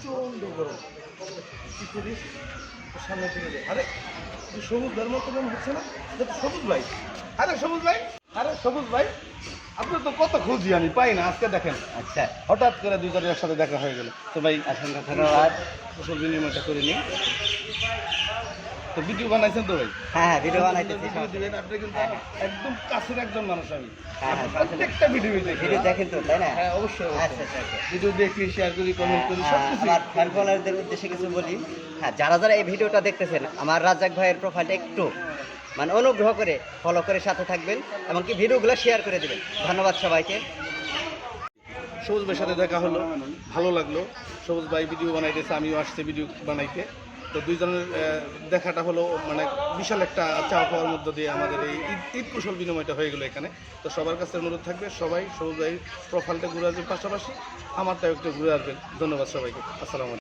প্রচণ্ড গরম। কি করিস? সামনে থেকে যাই। আরে সবুজ ধর্ম তো মনে হচ্ছে না, এটা তো সবুজ ভাই। আরে সবুজ ভাই, আরে সবুজ ভাই, আপনার তো কত খুঁজি আমি পাই না, আজকে দেখেন আচ্ছা, হঠাৎ করে দুজনের একসাথে দেখা হয়ে গেল। তো ভাই অসংখ্য ধন্যবাদ। কুশল বিনিময়টা করে নিই। তো ভিডিও বানাইছেন তো ভাই? হ্যাঁ, ভিডিও বানাইতেছি। ভিডিও দিবেন, আপনি কিন্তু একদম কাছের একজন মানুষ আমি। হ্যাঁ, হ্যাঁ, প্রত্যেকটা ভিডিও দেখি। ভিডিও দেখেন তো, তাই না? হ্যাঁ অবশ্যই আচ্ছা, আচ্ছা, আচ্ছা। ভিডিও দেখি, শেয়ার করি, কমেন্ট করি, সব কিছু। আমার ফ্যান ফলোয়ারদের উদ্দেশ্যে কিছু বলি। হ্যাঁ, যারা যারা এই ভিডিওটা দেখতেছেন, আমার রাজ্জাক ভাইয়ের প্রোফাইলটা একটু মানে অনুগ্রহ করে ফলো করে সাথে থাকবেন, এমনকি ভিডিওগুলো শেয়ার করে দেবেন। ধন্যবাদ সবাইকে। সবুজ ভাইয়ের সাথে দেখা হলো, ভালো লাগলো। সবুজ ভাই ভিডিও বানাইতেছে, আমিও আসছি ভিডিও বানাইতে। তো দুইজনের দেখাটা হলো মানে বিশাল একটা চাওয়া পাওয়ার মধ্য দিয়ে আমাদের এই ঈদ কুশল বিনিময়টা হয়ে গেলো এখানে। তো সবার কাছে অনুরোধ থাকবে, সবাই সবুজ ভাই প্রোফাইলটা ঘুরে আসবেন, পাশাপাশি আমারটাও একটু ঘুরে আসবেন। ধন্যবাদ সবাইকে। আসসালামু আলাইকুম।